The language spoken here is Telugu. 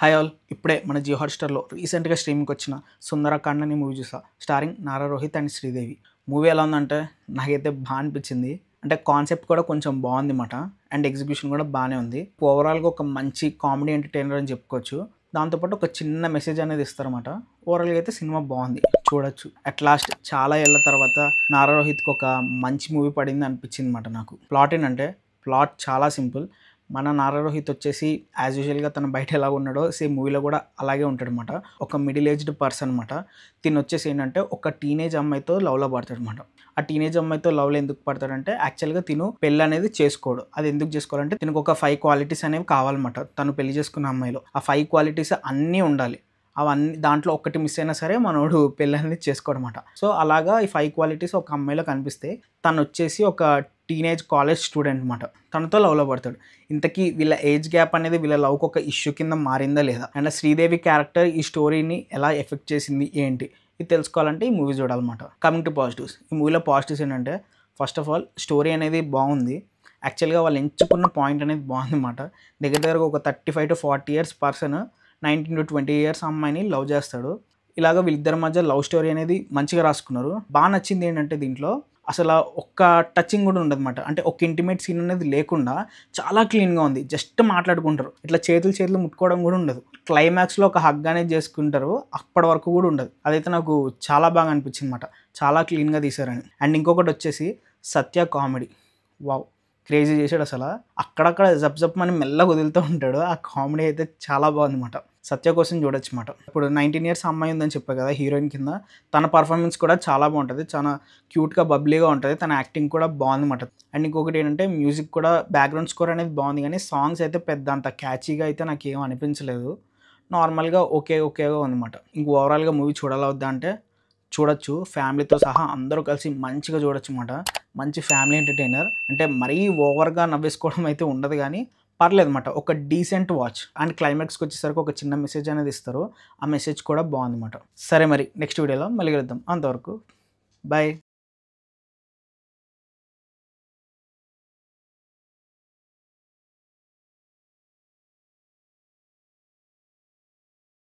హాయ్ ఆల్ ఇప్పుడే మన జియో హాట్‌స్టార్‌లో రీసెంట్‌గా స్ట్రీమింగ్‌కి వచ్చిన 'సుందరకాండ' అనే మూవీ చూసా. Starring Nara Rohit and Sridevi. Movie ఎలా ఉందంటే నాకైతే అనిపించింది. అంటే కాన్సెప్ట్ కూడా కొంచెం బాగుందిమాట. అండ్ ఎగ్జిక్యూషన్ కూడా బాగానే ఉంది. ఓవరాల్‌గా ఒక మంచి కామెడీ ఎంటర్‌టైనర్ అని చెప్పుకోవచ్చు. దాంతో పాటు ఒక చిన్న మెసేజ్ అనేది ఇస్తారన్నమాట. ఓవరాల్‌గా అయితే సినిమా బాగుంది. చూడొచ్చు. అట్ లాస్ట్ చాలా ఏళ్ల తర్వాత నారా రోహిత్‌కి ఒక మంచి మూవీ పడింది అనిపించిందన్నమాట నాకు. ప్లాట్ ఏంటంటే ప్లాట్ చాలా సింపుల్. మన నారా రోహిత్ వచ్చేసి యాజ్ యూజువల్‌గా తను బయట ఎలా ఉన్నాడో సేమ్ మూవీలో కూడా అలాగే ఉంటాడనమాట. ఒక మిడిల్ ఏజ్డ్ పర్సన్ అనమాట. తినొచ్చేసి ఏంటంటే ఒక టీనేజ్ అమ్మాయితో లవ్‌లో పడతాడనమాట. ఆ టీనేజ్ అమ్మాయితో లవ్‌లో ఎందుకు పడతాడంటే యాక్చువల్‌గా తిను పెళ్లనేది చేసుకోడు. అది ఎందుకు చేసుకోవాలంటే తినకు ఒక 5 క్వాలిటీస్ అనేవి కావాలన్నమాట. తను పెళ్లి చేసుకున్న అమ్మాయిలో. ఆ 5 క్వాలిటీస్ అన్నీ ఉండాలి. అవన్నీ దాంట్లో ఒక్కటి మిస్ అయినా సరే మనోడు పెళ్లనేది చేసుకోడనమాట. సో అలాగా ఈ 5 క్వాలిటీస్ ఒక అమ్మాయిలో కనిపిస్తే తనొచ్చేసి ఒక టీనేజ్ కాలేజ్ స్టూడెంట్ అనమాట. తనతో లవ్‌లో పడతాడు. ఇంతకీ వీళ్ళ ఏజ్ గ్యాప్ అనేది వీళ్ళ లవ్‌కి ఒక ఇష్యూ కింద మారిందా లేదా? అండ్ శ్రీదేవి క్యారెక్టర్ ఈ స్టోరీని ఎలా ఎఫెక్ట్ చేసింది ఏంటి? ఇది తెలుసుకోవాలంటే ఈ మూవీ చూడాలన్నమాట. Coming to positives. ఈ మూవీలో పాజిటివ్స్ ఏంటంటే ఫస్ట్ ఆఫ్ ఆల్ స్టోరీ అనేది బాగుంది. యాక్చువల్‌గా వాళ్ళు ఎంచుకున్న పాయింట్ అనేది బాగుందన్నమాట. దగ్గరగా ఒక 35-40 ఇయర్స్ పర్సన్ 19-20 ఇయర్స్ అమ్మాయిని లవ్ చేస్తాడు. ఇలాగ వీళ్ళిద్దరి మధ్య లవ్ స్టోరీ అనేది మంచిగా రాసుకున్నారు. నచ్చింది ఏంటంటే దీంట్లో అసల ఒక్క టచింగ్ కూడా ఉండదన్నమాట. అంటే ఒక ఇంటిమేట్ సీన్ అనేది లేకుండా చాలా క్లీన్‌గా ఉంది. జస్ట్ మాట్లాడుకుంటారు. ఇట్లా చేతులు ముట్టుకోవడం కూడా ఉండదు. క్లైమాక్స్‌లో ఒక హగ్ అనేది చేసుకుంటారు. అప్పటి వరకు కూడా ఉండదు. అదైతే నాకు చాలా బాగా అనిపించిందన్నమాట. చాలా క్లీన్‌గా తీశారని. అండ్ ఇంకొకటొచ్చేసి సత్య కామెడీ. వావ్! క్రేజీ చేశాడు అసల. అక్కడక్కడ జప్‌జప్‌మని మెల్లగా వదులుతూ ఉంటాడు. ఆ కామెడీ అయితే చాలా బాగుందన్నమాట. సత్య కోసం చూడొచ్చుమాట. ఇప్పుడు 19 ఇయర్స్ అమ్మాయి ఉందని చెప్పా కదా హీరోయిన్ కింద. తన పర్ఫార్మెన్స్ కూడా చాలా బాగుంటది. చాలా క్యూట్‌గా, బబ్లీగా ఉంటది. తన యాక్టింగ్ కూడా బాగుందన్నమాట. అండ్ ఇంకొకటి ఏంటంటే మ్యూజిక్ కూడా బ్యాక్‌గ్రౌండ్ స్కోర్ అనేది బాగుంది కానీ సాంగ్స్ అయితే పెద్ద అంత క్యాచీగా అయితే నాకేం అనిపించలేదు. నార్మల్‌గా ఓకేగా ఉందన్నమాట. ఇంక ఓవరాల్‌గా మూవీ చూడాలా వద్దా అంటే చూడొచ్చు. ఫ్యామిలీతో సహా అందరూ కలిసి మంచిగా చూడొచ్చుమాట. మంచి ఫ్యామిలీ ఎంటర్‌టైనర్. అంటే మరీ ఓవర్‌గా నవ్వేసుకోవడం అయితే ఉండదు గానీ పర్లేదన్నమాట. ఒక డీసెంట్ వాచ్. అండ్ క్లైమాక్స్‌కొచ్చేసరికి ఒక చిన్న మెసేజ్ అనేది ఇస్తారు. ఆ మెసేజ్ కూడా బాగుందన్నమాట. సరే మరి నెక్స్ట్ వీడియోలో మళ్ళీ కలుద్దాం. అంతవరకు బై.